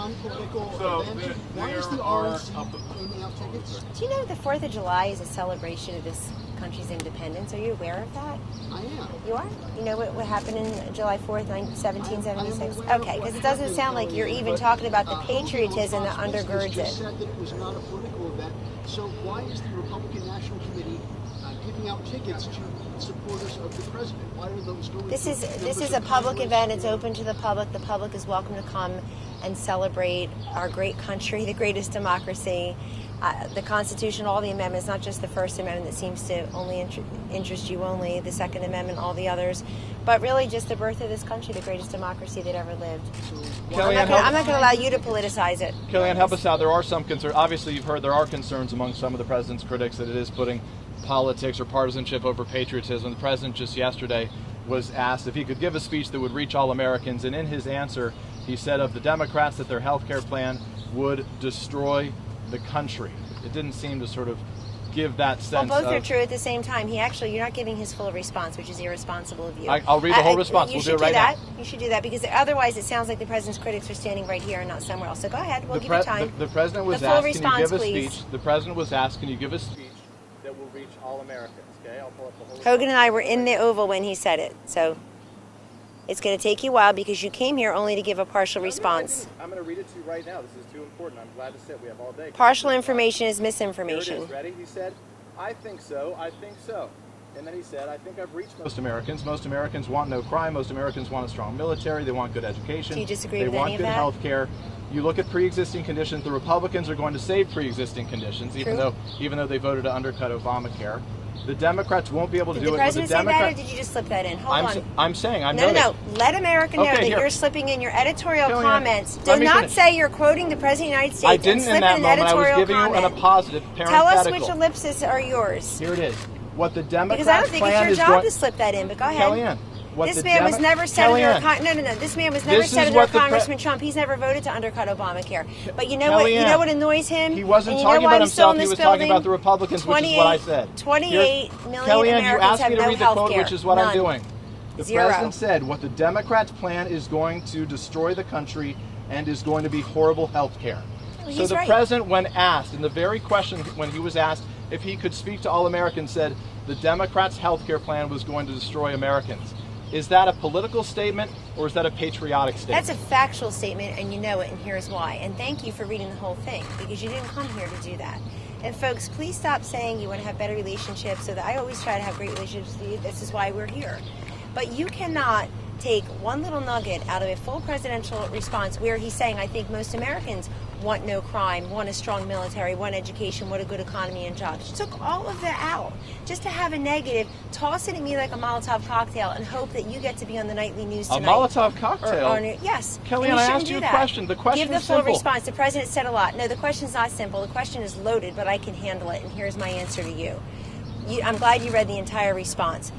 non-political event. Why is the RNC handing out tickets? Do you know the 4th of July is a celebration of this country's independence? Are you aware of that? I am. You are? You know what happened in July 4th, 1776? Okay, because it doesn't sound like you're even talking about the patriotism that undergirds it. You said that it was not a political event. So why is the Republican National Committee giving out tickets to supporters of the president? Why are those going? This is a public event. It's open to the public. The public is welcome to come and celebrate our great country, the greatest democracy, the Constitution, all the amendments, not just the First Amendment that seems to only interest you only, the Second Amendment, all the others, but really just the birth of this country, the greatest democracy that ever lived. I'm not going to allow you to politicize it. Kellyanne, help us out. There are some concerns. Obviously, you've heard there are concerns among some of the president's critics that it is putting politics or partisanship over patriotism. The president just yesterday was asked if he could give a speech that would reach all Americans, and in his answer, he said of the Democrats that their health care plan would destroy the country. It didn't seem to sort of give that sense. Well, both are true at the same time. You're not giving his full response, which is irresponsible of you. I'll read the whole response. We'll do it right now. You should do that, because otherwise it sounds like the president's critics are standing right here and not somewhere else. So go ahead. We'll give you time. The president was asked, can you give a speech? The president was asked, can you give a speech that will reach all Americans? Okay, I'll pull up the whole. Hogan and I were in the Oval when he said it, so it's going to take you a while because you came here only to give a partial response. I'm going to read it to you right now. This is too important. I'm glad to sit. We have all day. Partial information is misinformation. Here it is. Ready? He said, I think so. I think so. And then he said, I think I've reached most Americans. Most Americans want no crime. Most Americans want a strong military. They want good education. Do you disagree with any of that? They want good health care. You look at pre-existing conditions. The Republicans are going to save pre-existing conditions, even though they voted to undercut Obamacare. The Democrats won't be able to do it. Did the president say that, or did you just slip that in? Hold on. I'm saying. No. Let America know that you're slipping in your editorial comments. Do not say you're quoting the president of the United States. I didn't in that moment. I was giving you a positive parenthetical. Tell us which ellipses are yours. Here it is. What the Democrats Because I don't think it's your job to slip that in, but go ahead. Kellyanne. This man was never Senator. This man was never Senator or Congressman Trump. He's never voted to undercut Obamacare. But you know what? You know what annoys him? He wasn't talking about himself. He was talking about the Republicans, which is what I said. 28 million Kellyanne, Americans you asked have me to no read the health quote, care. which is what I'm doing. The Zero. president said, what the Democrats' plan is going to destroy the country and is going to be horrible health care. So the president, when asked, in the very question when he was asked if he could speak to all Americans, said the Democrats' health care plan was going to destroy Americans. Is that a political statement or is that a patriotic statement? That's a factual statement, and you know it, and here's why. And thank you for reading the whole thing, because you didn't come here to do that. And folks, please stop saying you want to have better relationships, so that I always try to have great relationships with you. This is why we're here. But you cannot take one little nugget out of a full presidential response where he's saying, I think most Americans want no crime, want a strong military, want education, want a good economy and jobs. You took all of that out just to have a negative, toss it at me like a Molotov cocktail and hope that you get to be on the nightly news tonight. A Molotov cocktail? Yes. Kellyanne, I asked you a question. The question is simple. Give the full response. The president said a lot. No, the question's not simple. The question is loaded, but I can handle it, and here's my answer to you. I'm glad you read the entire response.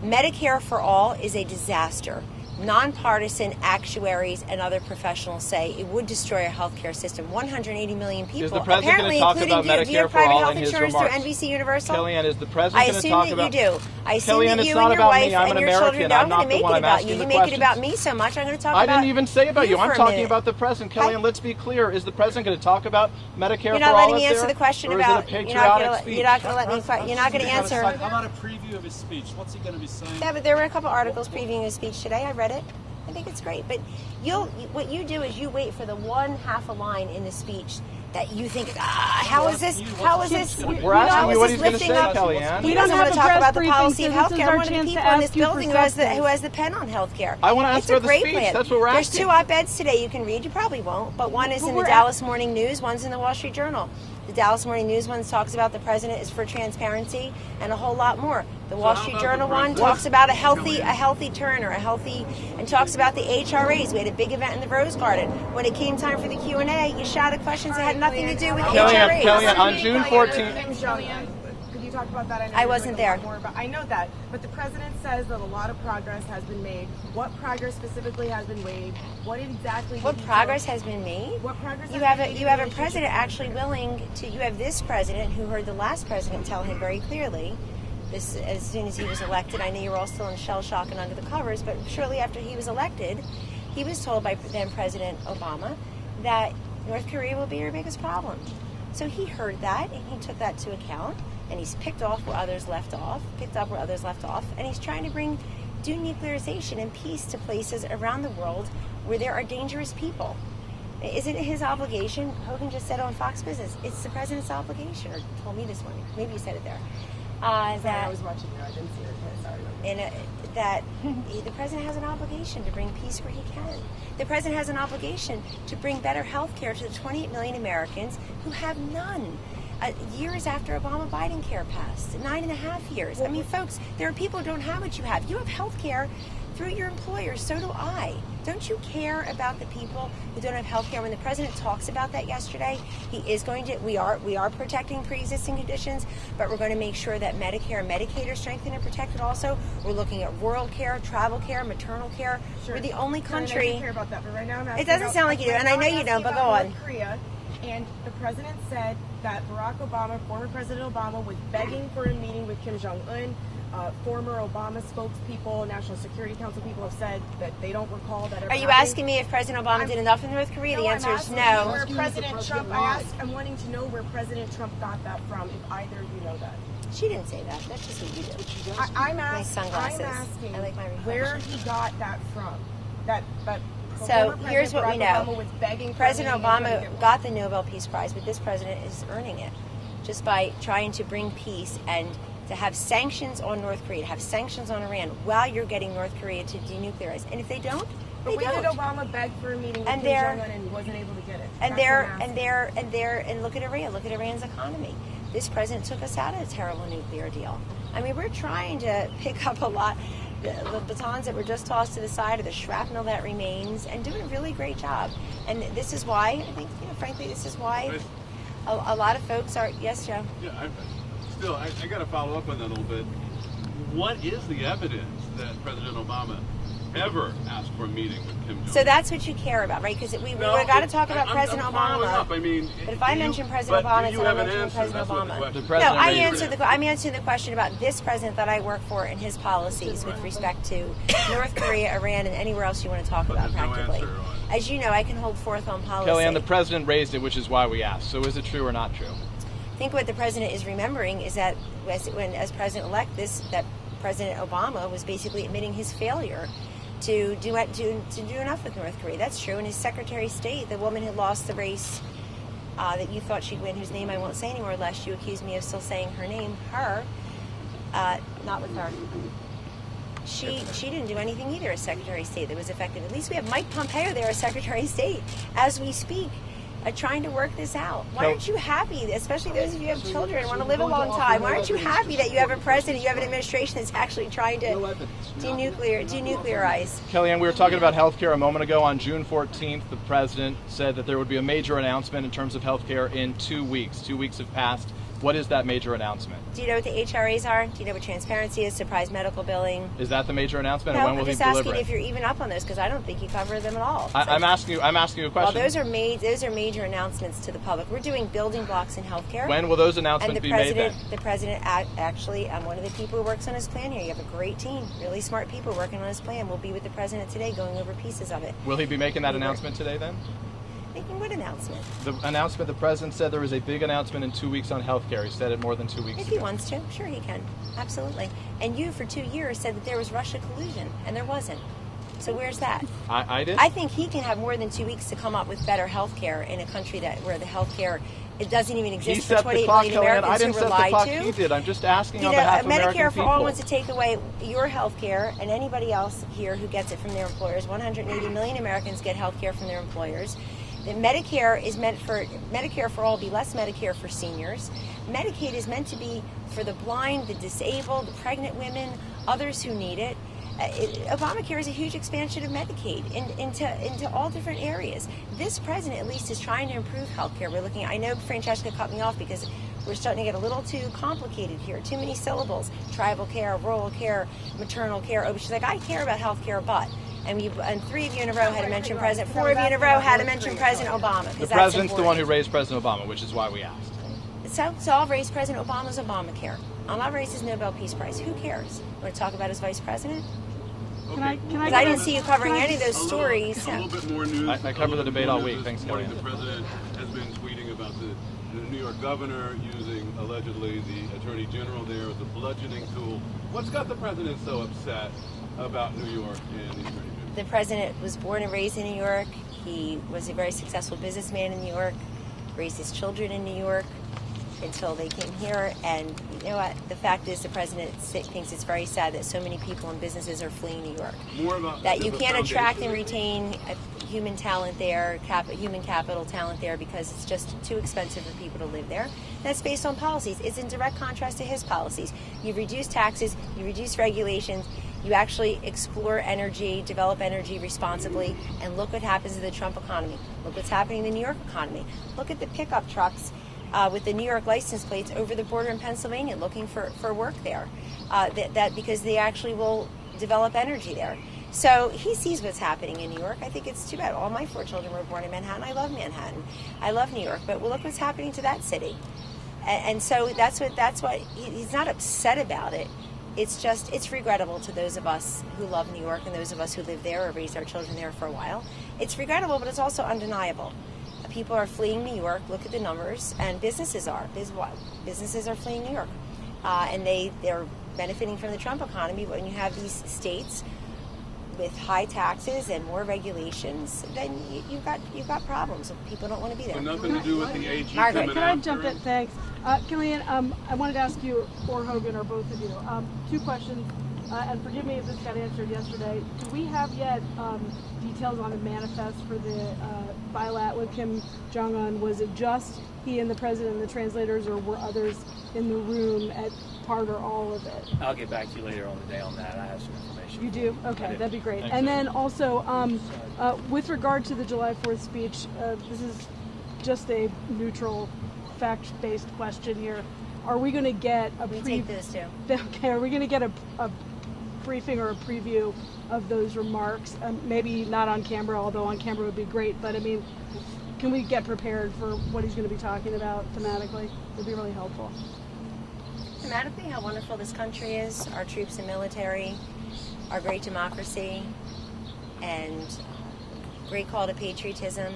Medicare for all is a disaster. Nonpartisan actuaries and other professionals say it would destroy our healthcare system. 180 million people, is the president apparently talk including about you. Do you have Medicare private for all health in his insurance through remarks? NBC Universal? Kellyanne, is the president going to talk about... I assume that you do. I assume Kellyanne, that it's you not and your about wife me. I'm and an your children American. don't. I'm I'm not going to the make one it I'm about asking you. the You make it questions. about me so much. I'm going to talk I about didn't even say about you. I'm for a talking minute. about the president. Kellyanne, let's be clear. Is the president going to talk about Medicare You're for not all letting me answer the question about... You're not going to let me... You're not going to answer... How about a preview of his speech? What's he going to be saying? Yeah, but there were a couple articles previewing his speech today. I read it. I think it's great. But what you do is you wait for the one half a line in the speech that you think, how is this? We're asking you what he's going to say, Kellyanne. He doesn't want to talk about the policy of health care. One of the people in this building who has the pen on health care. I want to ask about the speech. That's what we're asking. There's two op-eds today you can read. You probably won't. But one is in the Dallas Morning News. One's in the Wall Street Journal. The Dallas Morning News one talks about the president is for transparency and a whole lot more. The Wall Street Journal one talks about a healthy turn, or and talks about the HRAs. We had a big event in the Rose Garden. When it came time for the Q&A, you shouted questions that had nothing to do with HRAs. Kellyanne, on June 14th. Could you talk about that? I wasn't there. I know that. But the president says that a lot of progress has been made. What progress specifically has been made? What exactly? What progress has been made? What progress? You have a president actually willing to. You have this president who heard the last president tell him very clearly. This, as soon as he was elected, I know you were all still in shell shock and under the covers, but shortly after he was elected, he was told by then President Obama that North Korea will be your biggest problem. So he heard that, and he took that to account, and he's picked up where others left off, and he's trying to bring denuclearization and peace to places around the world where there are dangerous people. Isn't it his obligation? Hogan just said on Fox Business, it's the president's obligation, or told me this morning, maybe you said it there. Sorry, I was watching you, I didn't see it. Sorry. That the president has an obligation to bring peace where he can. The president has an obligation to bring better health care to the 28 million Americans who have none. Years after Obama-Biden care passed, 9.5 years. I mean, folks, there are people who don't have what you have. You have health care through your employer, so do I. Don't you care about the people who don't have health care? When the president talks about that yesterday, he is going to, we are protecting pre-existing conditions, but we're going to make sure that Medicare and Medicaid are strengthened and protected also. We're looking at rural care, travel care, maternal care. Sure. We're the only country. I know you care about that, but right now I'm asking it doesn't sound like you do, and I know you don't, but go on. North Korea, and the president said that Barack Obama, former President Obama, was begging for a meeting with Kim Jong-un. Former Obama spokespeople, National Security Council people have said that they don't recall that ever Are you happening. asking me if President Obama did enough in North Korea? No, The answer I'm is asking no. Where President Trump, I'm wanting to know where President Trump got that from, if either of you know that. She didn't say that. That's just what you do. I'm My sunglasses. asking I like my where reflection. he got that from. That So here's what we know. Obama was begging for President a meeting and Obama couldn't get got the Nobel Peace Prize, but this president is earning it just by trying to bring peace and to have sanctions on North Korea, to have sanctions on Iran while you're getting North Korea to denuclearize. And if they don't, But they when did don't. Obama beg for a meeting with And Kim they're- Jong-un and he wasn't able to get it? And That's look at Iran. Look at Iran's economy. This president took us out of a terrible nuclear deal. I mean, we're trying to pick up a lot, the batons that were just tossed to the side, or the shrapnel that remains, and doing a really great job. And this is why, I think, frankly, this is why a lot of folks are, yes, Joe? Yeah, I got to follow up on that a little bit. What is the evidence that President Obama ever asked for a meeting with Kim Jong-un? So that's what you care about, right? Because we got to talk about President I'm following Obama. up. I mean, But if I mention President Obama, it's you have not an mentioning answer. President That's what the Obama. question The is. president No, raised- I'm answering the question about this president that I work for and his policies with respect to North Korea, Iran, and anywhere else you want to talk But about there's no practically. answer on- As you know, I can hold forth on policy. Kellyanne, the president raised it, which is why we asked. So is it true or not true? I think what the president is remembering is that as president-elect, that President Obama was basically admitting his failure to do enough with North Korea. That's true. And his Secretary of State, the woman who lost the race that you thought she'd win, whose name I won't say anymore, lest you accuse me of still saying her name, not with her. She didn't do anything either as Secretary of State that was effective. At least we have Mike Pompeo there as Secretary of State as we speak, trying to work this out. Why aren't you happy, especially those of you who have children and want to live a long time? Why aren't you happy that you have a president, you have an administration that's actually trying to denuclearize? Kellyanne, we were talking about healthcare a moment ago. On June 14th, the president said that there would be a major announcement in terms of healthcare in 2 weeks. 2 weeks have passed. What is that major announcement? Do you know what the HRAs are? Do you know what transparency is? Surprise medical billing? Is that the major announcement, No, and when will I'm he just deliver asking it? if you're even up on those, because I don't think you cover them at all. I'm asking you a Well, question. those are major announcements to the public. We're doing building blocks in healthcare. When will those And announcements the be made then? president, actually, I'm one of the people who works on his plan here. You have a great team, really smart people working on his plan. We'll be with the president today, going over pieces of it. Will he be making that announcement today then? Making what announcement? The announcement, the president said there was a big announcement in 2 weeks on healthcare. He said it more than 2 weeks If ago. he wants to, sure he can. Absolutely. And you, for 2 years, said that there was Russia collusion, and there wasn't. So where's that? I did? I think he can have more than 2 weeks to come up with better health care in a country where the health care, it doesn't even He exist for set the 28 clock, million Kellyanne. Americans I didn't who set the were lied clock. to. He did. I'm just asking You on know, behalf of American Medicare for people. All wants to take away your health care and anybody else here who gets it from their employers. 180 million Americans get health care from their employers. The Medicare for All will be less Medicare for seniors. Medicaid is meant to be for the blind, the disabled, the pregnant women, others who need it. Obamacare is a huge expansion of Medicaid into all different areas. This president, at least, is trying to improve health care. We're looking. I know Francesca cut me off because we're starting to get a little too complicated here. Too many syllables: tribal care, rural care, maternal care. She's like, I care about health care, but. And 3 of you in a row had to mention President. 4 of you in a row had to mention President Obama. The president's the one who raised President Obama, which is why we asked. So I'll raise President Obama's Obamacare. I'll not raise his Nobel Peace Prize. Who cares? Want to talk about his vice president? Okay. Because I didn't see you covering any of those stories. A little bit more news. I covered the debate all week. Thanks, Kellyanne. Kellyanne. The president has been tweeting about the New York governor using allegedly the attorney general there as a bludgeoning tool. What's got the president so upset about New York and the attorney general? The president was born and raised in New York. He was a very successful businessman in New York, raised his children in New York until they came here. And you know what? The fact is the president thinks it's very sad that so many people and businesses are fleeing New York. More about that you can't attract and foundation. retain human talent there, human capital talent there, because it's just too expensive for people to live there. That's based on policies. It's in direct contrast to his policies. You reduce taxes, you reduce regulations, you actually explore energy, develop energy responsibly, and look what happens to the Trump economy. Look what's happening in the New York economy. Look at the pickup trucks with the New York license plates over the border in Pennsylvania looking for work there. Because they actually will develop energy there. So he sees what's happening in New York. I think it's too bad. All my 4 children were born in Manhattan. I love Manhattan. I love New York. But look what's happening to that city. And so that's what he's not upset about it. It's just, it's regrettable to those of us who love New York and those of us who live there or raised our children there for a while. It's regrettable, but it's also undeniable. People are fleeing New York. Look at the numbers, and businesses are fleeing New York, and they're benefiting from the Trump economy. But when you have these states with high taxes and more regulations, then you've got problems. People don't want to be there. But nothing to do with the AG Margaret, coming Can I after jump in? him. Thanks. Kellyanne, I wanted to ask you, or Hogan, or both of you, 2 questions. And forgive me if this got answered yesterday. Do we have yet details on a manifest for the bilat with Kim Jong-un? Was it just he and the president and the translators, or were others in the room at part or all of it? I'll get back to you later on the day on that. I have some information. You do? I Okay, do. that'd be great. Thanks. And then also, with regard to the July 4th speech, this is just a neutral, fact-based question here. Are we going to get a We take those too. Okay, are we going to get a briefing or a preview of those remarks? Maybe not on camera, although on camera would be great. But I mean, can we get prepared for what he's going to be talking about thematically? It'd be really helpful. Thematically, how wonderful this country is, our troops and military, our great democracy, and great call to patriotism,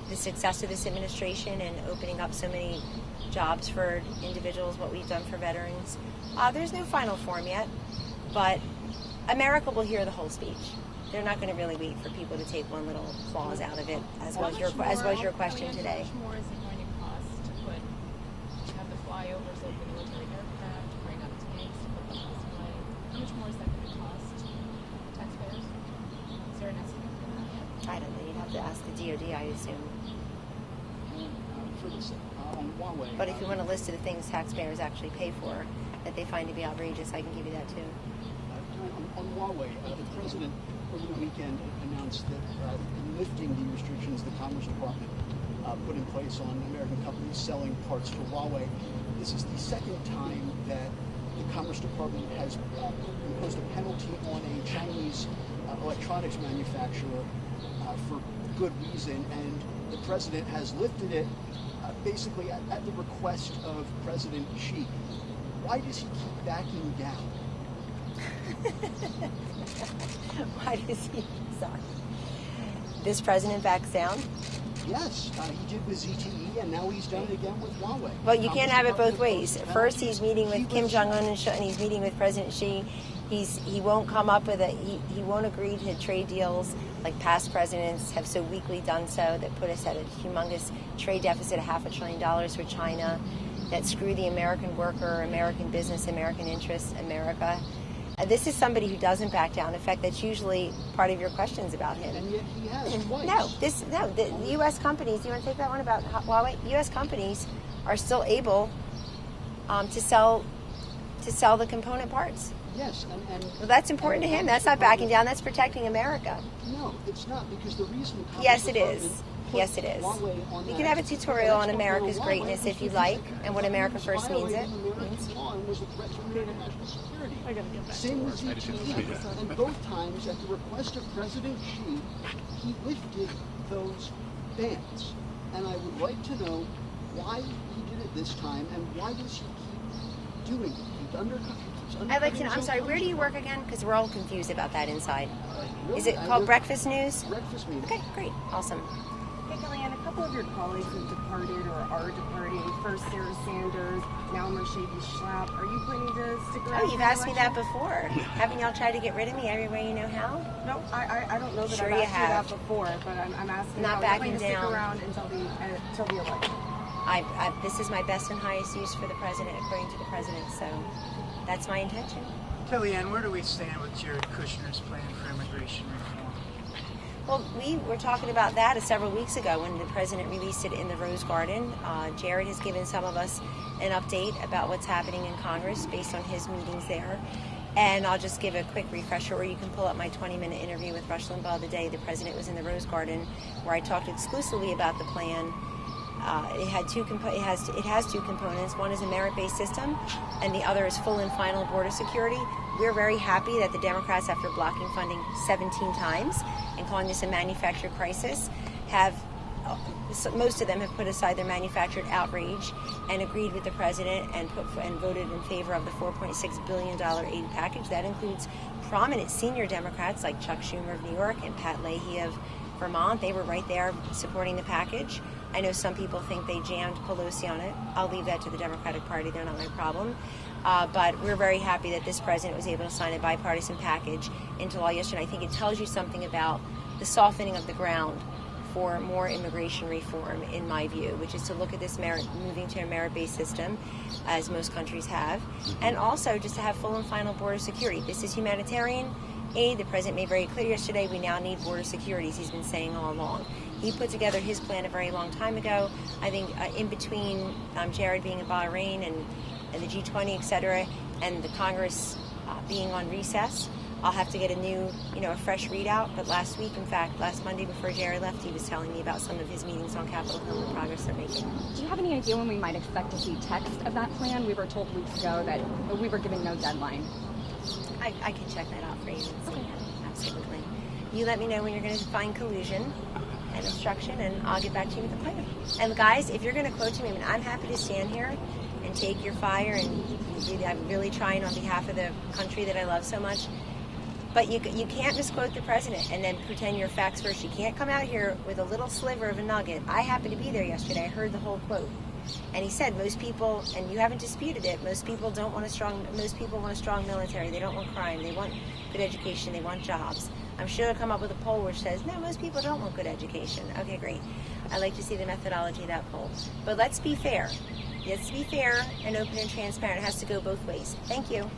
the success of this administration and opening up so many jobs for individuals, what we've done for veterans. There's no final form yet, but America will hear the whole speech. They're not going to really wait for people to take one little clause out of it, as was your question today. How much more is it going to cost to have the flyovers of the military aircraft, to bring up tanks, to put them on display? How much more is that going to cost taxpayers? Is there an estimate for that yet? I don't know. You'd have to ask the DOD, I assume. For this, on Huawei. But if you want a list of the things taxpayers actually pay for that they find to be outrageous, I can give you that too. On Huawei, the president over the weekend announced that in lifting the restrictions the Commerce Department put in place on American companies selling parts for Huawei, this is the second time that the Commerce Department has imposed a penalty on a Chinese electronics manufacturer for good reason, and the president has lifted it basically at the request of President Xi. Why does he keep backing down? Why does he? Sorry. This president backs down? Yes, he did with ZTE, and now he's done it again with Huawei. Well, you can't have it both ways. First, he's meeting with Kim Jong-un and he's meeting with President Xi. He won't come up with he won't agree to trade deals like past presidents have so weakly done so that put us at a humongous trade deficit of $500 billion for China, that screw the American worker, American business, American interests, America. This is somebody who doesn't back down. In fact, that's usually part of your questions about him. And yet he has twice. The U.S. companies, you want to take that one about Huawei? U.S. companies are still able to sell the component parts. Yes, and Well, that's important to him. That's not backing down. That's protecting America. No, it's not, because the reason the Yes, it Commerce is. Department Yes, it is. put Huawei on You that can have a tutorial on export America's Huawei greatness was if you because like, and what America first means it violating American means. law and was a threat to American national security. I gotta get back Same to with work. ZTE, and both times at the request of President Xi, he lifted those bans. And I would like to know why he did it this time, and why does he keep doing it? He I'd like to know, I'm sorry, where do you work again? Because we're all confused about that inside. Is it called Breakfast News? Breakfast News. Okay, great. Awesome. Hey, Kellyanne, a couple of your colleagues have departed or are departing. First Sarah Sanders, now Mercedes Schlapp. Are you planning to stick around? Oh, you've asked me that before. Haven't y'all tried to get rid of me every way you know how? No, I don't know that Sure I've you asked have. you that before, but I'm asking Not how backing you're planning to down. stick around until the election. This is my best and highest use for the president, according to the president, so that's my intention. Kellyanne, where do we stand with Jared Kushner's plan for immigration reform? Well, we were talking about that several weeks ago when the president released it in the Rose Garden. Jared has given some of us an update about what's happening in Congress based on his meetings there. And I'll just give a quick refresher, or you can pull up my 20-minute interview with Rush Limbaugh the day the president was in the Rose Garden, where I talked exclusively about the plan. It has two components. One is a merit-based system, and the other is full and final border security. We're very happy that the Democrats, after blocking funding 17 times and calling this a manufactured crisis, most of them have put aside their manufactured outrage and agreed with the president and voted in favor of the $4.6 billion aid package. That includes prominent senior Democrats like Chuck Schumer of New York and Pat Leahy of Vermont. They were right there supporting the package. I know some people think they jammed Pelosi on it. I'll leave that to the Democratic Party. They're not my problem. But we're very happy that this president was able to sign a bipartisan package into law yesterday. I think it tells you something about the softening of the ground for more immigration reform, in my view, which is to look at this moving to a merit-based system, as most countries have, and also just to have full and final border security. This is humanitarian aid. The president made very clear yesterday we now need border security, as he's been saying all along. He put together his plan a very long time ago. I think in between Jared being in Bahrain and the G20, et cetera, and the Congress being on recess, I'll have to get a fresh readout. But last Monday before Jared left, he was telling me about some of his meetings on Capitol Hill and the progress they're making. Do you have any idea when we might expect to see text of that plan? We were told weeks ago that we were given no deadline. I can check that out for you. Okay. Absolutely. You let me know when you're going to find collusion and obstruction, and I'll get back to you with the plan. And guys, if you're going to quote me, I'm happy to stand here and take your fire, and I'm really trying on behalf of the country that I love so much. But you can't misquote the president and then pretend you're facts first. You can't come out here with a little sliver of a nugget. I happened to be there yesterday. I heard the whole quote. And he said most people, and you haven't disputed it, most people want a strong military. They don't want crime. They want good education. They want jobs. I'm sure they'll come up with a poll which says, no, most people don't want good education. Okay, great. I'd like to see the methodology of that poll. But let's be fair. Let's be fair and open and transparent. It has to go both ways. Thank you.